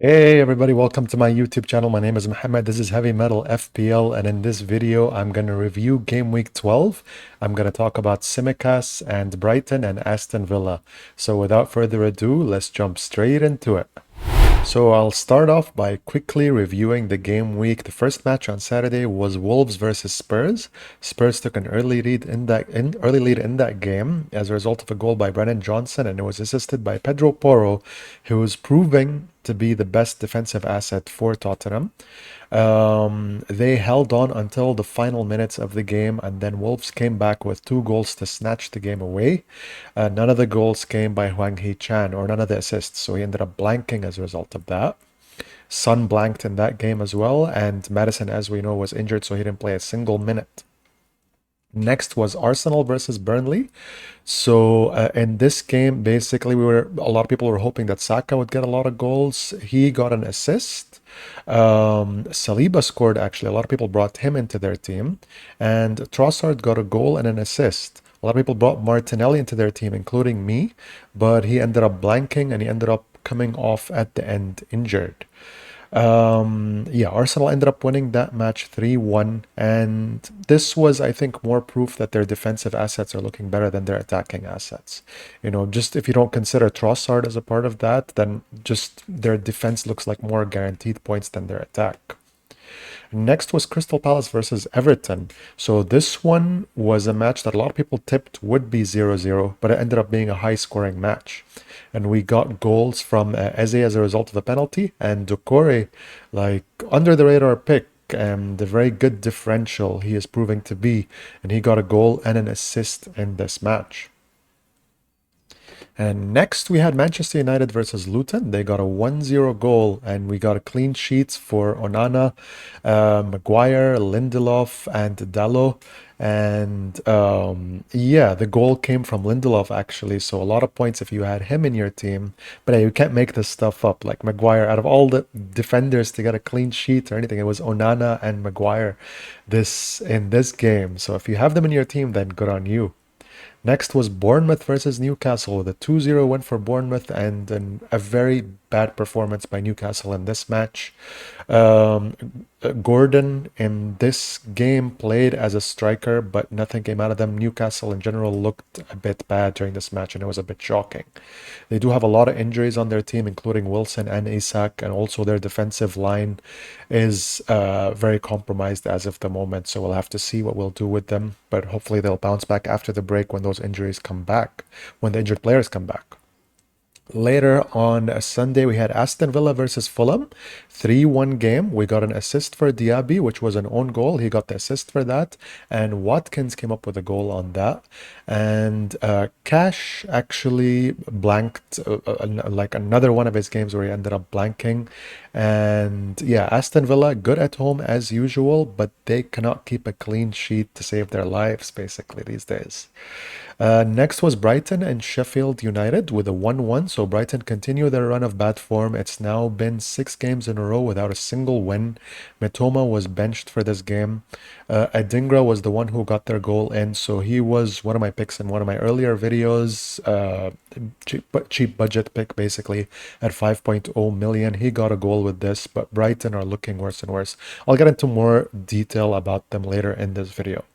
Hey everybody, welcome to my YouTube channel. My name is Mohammed. This is Heavy Metal FPL, and in this video I'm going to review game week 12. I'm going to talk about Tsimikas and Brighton and Aston Villa. So without further ado, let's jump straight into it. So I'll start off by quickly reviewing the game week. The first match on Saturday was Wolves versus Spurs. Spurs took an early lead in that game as a result of a goal by Brennan Johnson, and it was assisted by Pedro Porro, who was proving to be the best defensive asset for Tottenham. They held on until the final minutes of the game, and then Wolves came back with 2 goals to snatch the game away. None of the goals came by Hwang Hee-chan, or none of the assists, so he ended up blanking as a result of that. Son blanked in that game as well, and Madison, as we know, was injured, so he didn't play a single minute. Next was Arsenal versus Burnley. So in this game, basically, a lot of people were hoping that Saka would get a lot of goals. He got an assist. Saliba scored actually. A lot of people brought him into their team, and Trossard got a goal and an assist. A lot of people brought Martinelli into their team, including me, but he ended up blanking and he ended up coming off at the end injured. Yeah, Arsenal ended up winning that match 3-1, and this was, I think, more proof that their defensive assets are looking better than their attacking assets. Just if you don't consider Trossard as a part of that, then just their defense looks like more guaranteed points than their attack. Next was Crystal Palace versus Everton. So this one was a match that a lot of people tipped would be 0-0, but it ended up being a high-scoring match. And we got goals from Eze as a result of a penalty, and Doucouré, like under-the-radar pick, the very good differential he is proving to be, and he got a goal and an assist in this match. And next we had Manchester United versus Luton. They got a 1-0 goal, and we got a clean sheets for Onana, Maguire, Lindelof, and Dalot. And yeah, the goal came from Lindelof actually, so a lot of points if you had him in your team. But yeah, you can't make this stuff up. Like Maguire, out of all the defenders to get a clean sheet or anything, it was Onana and Maguire in this game. So if you have them in your team, then good on you. Next was Bournemouth versus Newcastle. The 2-0 win for Bournemouth, and a very bad performance by Newcastle in this match. Um, Gordon in this game played as a striker, but nothing came out of them. Newcastle in general looked a bit bad during this match, and it was a bit shocking. They do have a lot of injuries on their team, including Wilson and Isak, and also their defensive line is very compromised as of the moment. So we'll have to see what we'll do with them, but hopefully they'll bounce back after the break when those injuries come back, when the injured players come back. Later on Sunday, we had Aston Villa versus Fulham, 3-1 game. We got an assist for Diaby, which was an own goal. He got the assist for that, and Watkins came up with a goal on that. And Cash actually blanked, like another one of his games where he ended up blanking. And yeah, Aston Villa, good at home as usual, but they cannot keep a clean sheet to save their lives, basically, these days. Next was Brighton and Sheffield United with a 1-1. So Brighton continue their run of bad form. It's now been 6 games in a row without a single win. Mitoma was benched for this game. Adingra was the one who got their goal in. So he was one of my picks in one of my earlier videos. Cheap budget pick, basically, at 5.0 million. He got a goal with this, but Brighton are looking worse and worse. I'll get into more detail about them later in this video.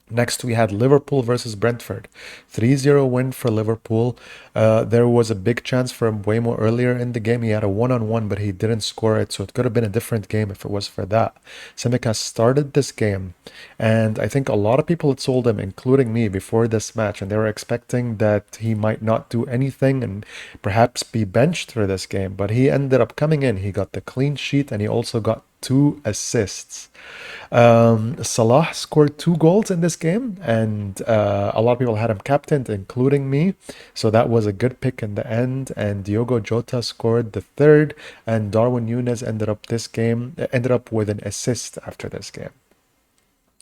Next, we had Liverpool versus Brentford. 3-0 win for Liverpool. There was a big chance for Mbeumo earlier in the game. He had a one-on-one, but he didn't score it, so it could have been a different game if it was for that. Tsimikas started this game, and I think a lot of people had sold him, including me, before this match, and they were expecting that he might not do anything and perhaps be benched for this game, but he ended up coming in. He got the clean sheet, and he also got 2 assists. Salah scored 2 goals in this game, and a lot of people had him captained, including me. So that was a good pick in the end. And Diogo Jota scored the third, and Darwin Núñez ended up with an assist after this game.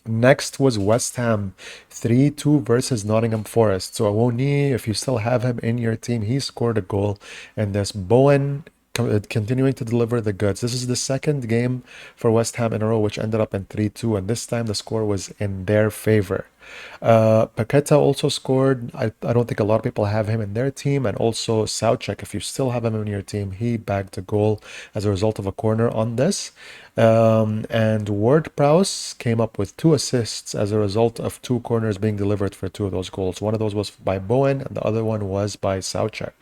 Next was West Ham 3-2 versus Nottingham Forest. So Awoni, if you still have him in your team, he scored a goal. And this Bowen continuing to deliver the goods. This is the second game for West Ham in a row, which ended up in 3-2, and this time the score was in their favor. Paqueta also scored. I don't think a lot of people have him in their team, and also Soucek, if you still have him in your team, he bagged a goal as a result of a corner on this. And Ward-Prowse came up with 2 assists as a result of 2 corners being delivered for 2 of those goals. One of those was by Bowen, and the other one was by Soucek.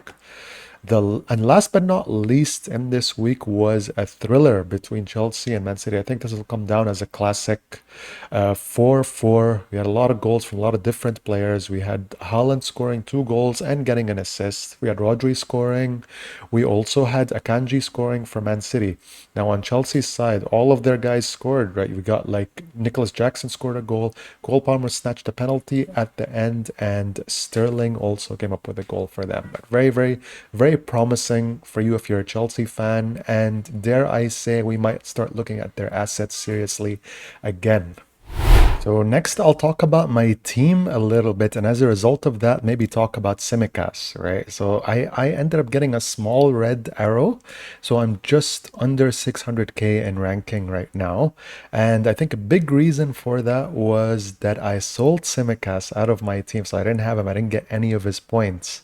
And last but not least in this week was a thriller between Chelsea and Man City. I think this will come down as a classic 4-4. We had a lot of goals from a lot of different players. We had Haaland scoring 2 goals and getting an assist. We had Rodri scoring. We also had Akanji scoring for Man City. Now on Chelsea's side, all of their guys scored, right? We got like Nicholas Jackson scored a goal. Cole Palmer snatched a penalty at the end, and Sterling also came up with a goal for them. But very, very, very promising for you if you're a Chelsea fan, and dare I say we might start looking at their assets seriously again. So next I'll talk about my team a little bit, and as a result of that, maybe talk about Tsimikas, right? So I ended up getting a small red arrow, so I'm just under 600k in ranking right now, and I think a big reason for that was that I sold Tsimikas out of my team, so I didn't have him, I didn't get any of his points.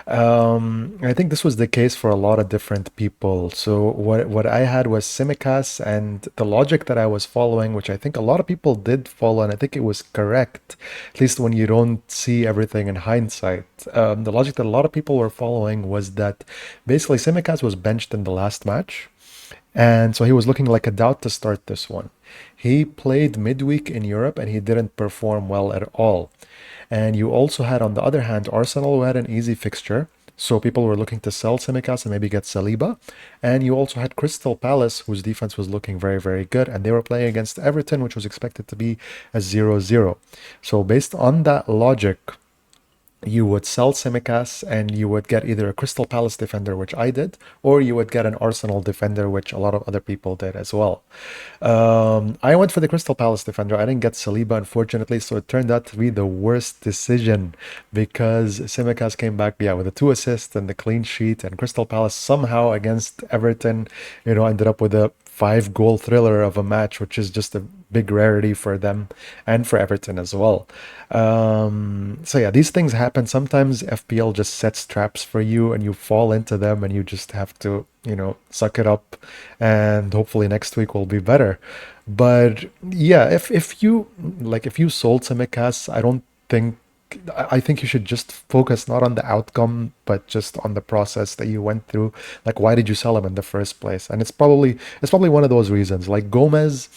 I think this was the case for a lot of different people. So what I had was Tsimikas, and the logic that I was following, which I think a lot of people did follow, and I think it was correct, at least when you don't see everything in hindsight. The logic that a lot of people were following was that basically Tsimikas was benched in the last match, and so he was looking like a doubt to start this one. He played midweek in Europe and he didn't perform well at all. And you also had, on the other hand, Arsenal, who had an easy fixture. So people were looking to sell Tsimikas and maybe get Saliba. And you also had Crystal Palace, whose defense was looking very, very good. And they were playing against Everton, which was expected to be a 0-0. So based on that logic, you would sell Tsimikas and you would get either a Crystal Palace defender, which I did, or you would get an Arsenal defender, which a lot of other people did as well. I went for the Crystal Palace defender. I didn't get Saliba, unfortunately, so it turned out to be the worst decision because Tsimikas came back, yeah, with the 2 assists and the clean sheet, and Crystal Palace somehow against Everton, ended up with a 5-goal thriller of a match, which is just a big rarity for them and for Everton as well. So yeah, these things happen. Sometimes FPL just sets traps for you and you fall into them and you just have to, suck it up, and hopefully next week will be better. But yeah, if you sold Tsimikas, I think you should just focus not on the outcome, but just on the process that you went through. Like, why did you sell him in the first place? And it's probably one of those reasons. Like Gomez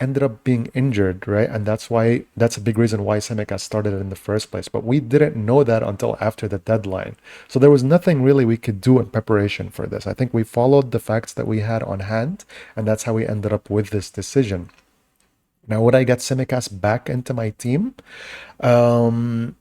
ended up being injured, right? And that's a big reason why Tsimikas started it in the first place. But we didn't know that until after the deadline. So there was nothing really we could do in preparation for this. I think we followed the facts that we had on hand, and that's how we ended up with this decision. Now, would I get Tsimikas back into my team? Um,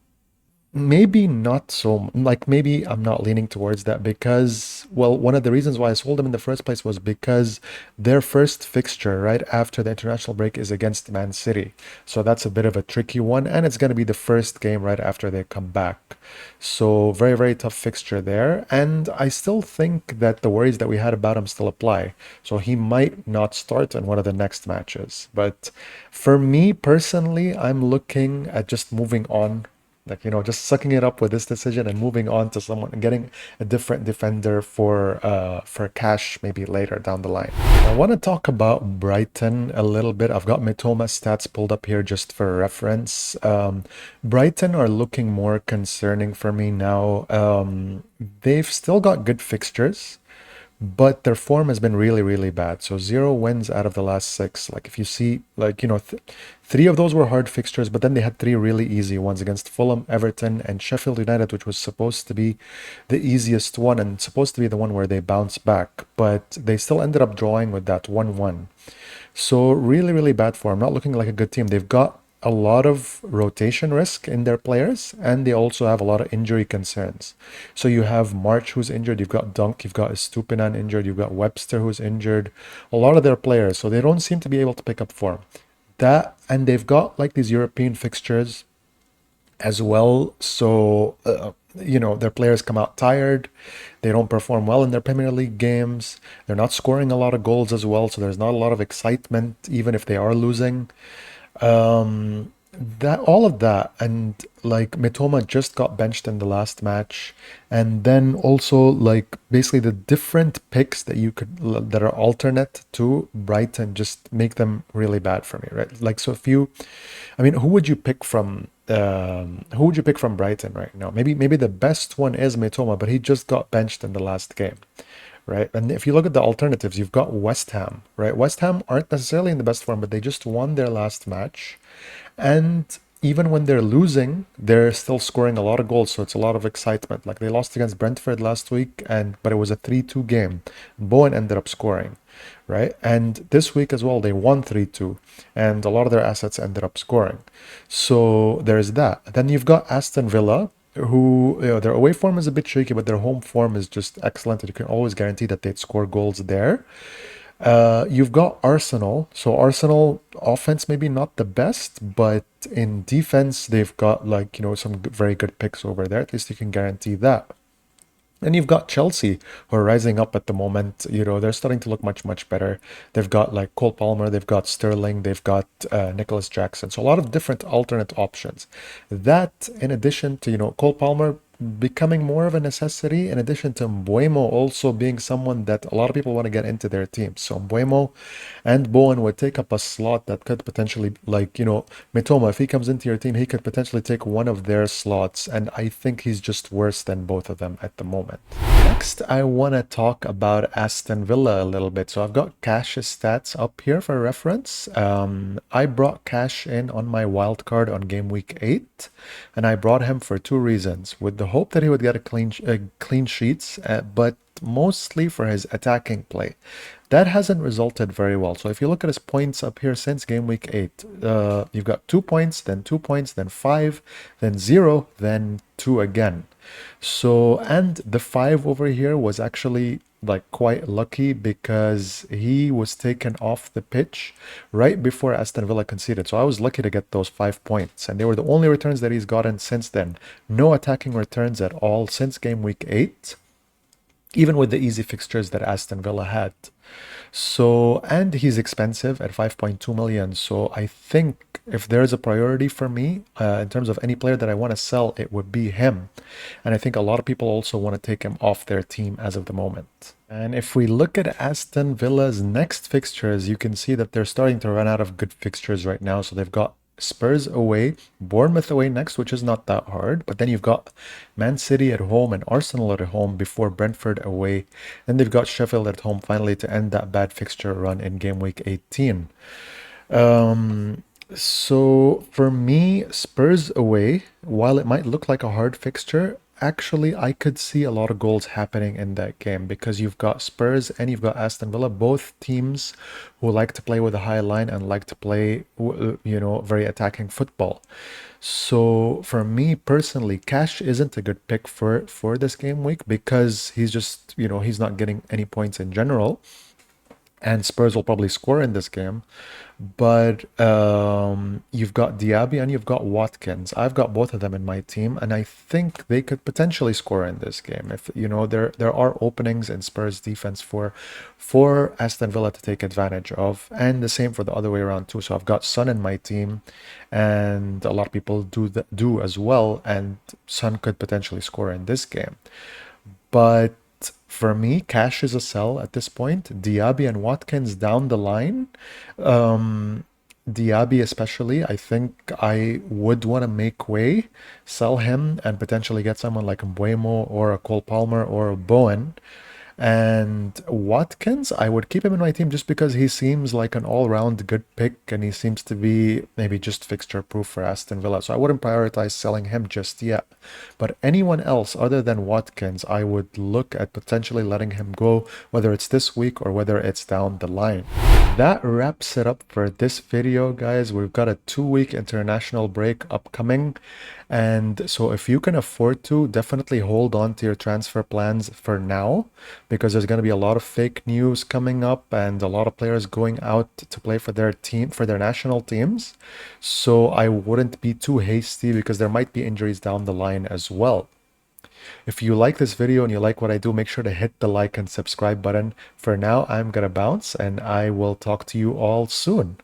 Maybe not so, like maybe I'm not leaning towards that because, well, one of the reasons why I sold them in the first place was because their first fixture right after the international break is against Man City. So that's a bit of a tricky one, and it's going to be the first game right after they come back. So very, very tough fixture there. And I still think that the worries that we had about him still apply. So he might not start in one of the next matches. But for me personally, I'm looking at just moving on, like, just sucking it up with this decision and moving on to someone and getting a different defender for cash maybe later down the line. I want to talk about Brighton a little bit. I've got Mitoma stats pulled up here just for reference. Brighton are looking more concerning for me now. They've still got good fixtures, but their form has been really, really bad. So 0 wins out of the last 6. Like, if you see, like, 3 of those were hard fixtures, but then they had 3 really easy ones against Fulham, Everton, and Sheffield United, which was supposed to be the easiest one and supposed to be the one where they bounce back. But they still ended up drawing with that 1-1. So really, really bad form. Not looking like a good team. They've got a lot of rotation risk in their players, and they also have a lot of injury concerns. So you have March who's injured, you've got Dunk, you've got Estupinan injured, you've got Webster who's injured, a lot of their players, so they don't seem to be able to pick up form. That, and they've got like these European fixtures as well. So their players come out tired. They don't perform well in their Premier League games. They're not scoring a lot of goals as well, so there's not a lot of excitement, even if they are losing. Um, that all of that, and like Mitoma just got benched in the last match, and then also like basically the different picks that are alternate to Brighton just make them really bad for me, right? Like so, if you, I mean, who would you pick from Brighton right now? Maybe the best one is Mitoma, but he just got benched in the last game, right? And if you look at the alternatives, you've got West Ham, right? West Ham aren't necessarily in the best form, but they just won their last match. And even when they're losing, they're still scoring a lot of goals, so it's a lot of excitement. Like they lost against Brentford last week, but it was a 3-2 game. Bowen ended up scoring, right? And this week as well, they won 3-2, and a lot of their assets ended up scoring. So there's that. Then you've got Aston Villa, who their away form is a bit shaky, but their home form is just excellent, and you can always guarantee that they'd score goals there. You've got Arsenal. So Arsenal offense maybe not the best, but in defense they've got like some very good picks over there. At least you can guarantee that. And you've got Chelsea, who are rising up at the moment. They're starting to look much, much better. They've got like Cole Palmer, they've got Sterling, they've got Nicholas Jackson. So a lot of different alternate options. That, in addition to, Cole Palmer becoming more of a necessity, in addition to Mbuemo also being someone that a lot of people want to get into their team. So Mbuemo and Bowen would take up a slot that could potentially, like, Mitoma, if he comes into your team, he could potentially take one of their slots. And I think he's just worse than both of them at the moment. Next, I want to talk about Aston Villa a little bit. So I've got Cash's stats up here for reference. I brought Cash in on my wild card on game week 8, and I brought him for two reasons. With the hope that he would get a clean sheets, but mostly for his attacking play. That hasn't resulted very well. So if you look at his points up here since game week 8, you've got 2 points, then 2 points, then 5, then 0, then 2 again. So, and the 5 over here was actually like quite lucky because he was taken off the pitch right before Aston Villa conceded. So I was lucky to get those 5 points, and they were the only returns that he's gotten since then. No attacking returns at all since game week 8, even with the easy fixtures that Aston Villa had. So, and he's expensive at 5.2 million. So I think if there's a priority for me in terms of any player that I want to sell, it would be him. And I think a lot of people also want to take him off their team as of the moment. And if we look at Aston Villa's next fixtures, you can see that they're starting to run out of good fixtures right now. So they've got Spurs away, Bournemouth away next, which is not that hard. But then you've got Man City at home and Arsenal at home before Brentford away. Then they've got Sheffield at home finally to end that bad fixture run in game week 18. So for me, Spurs away, while it might look like a hard fixture, actually I could see a lot of goals happening in that game because you've got Spurs and you've got Aston Villa, both teams who like to play with a high line and like to play, very attacking football. So for me personally, Cash isn't a good pick for this game week because he's just, he's not getting any points in general, and Spurs will probably score in this game. But you've got Diaby and you've got Watkins. I've got both of them in my team, and I think they could potentially score in this game. If there are openings in Spurs defense for Aston Villa to take advantage of, and the same for the other way around too. So I've got Son in my team, and a lot of people do as well, and Son could potentially score in this game. But for me, Cash is a sell at this point. Diaby and Watkins down the line. Diaby especially, I think I would want to make way, sell him, and potentially get someone like Mbuemo or a Cole Palmer or a Bowen. And Watkins, I would keep him in my team just because he seems like an all-round good pick, and he seems to be maybe just fixture proof for Aston Villa. So I wouldn't prioritize selling him just yet. But anyone else other than Watkins, I would look at potentially letting him go, whether it's this week or whether it's down the line. That wraps it up for this video, guys. We've got a 2-week international break upcoming. And so if you can afford to, definitely hold on to your transfer plans for now, because there's going to be a lot of fake news coming up and a lot of players going out to play for their team, for their national teams. So I wouldn't be too hasty because there might be injuries down the line as well. If you like this video and you like what I do, make sure to hit the like and subscribe button. For now, I'm gonna bounce and I will talk to you all soon.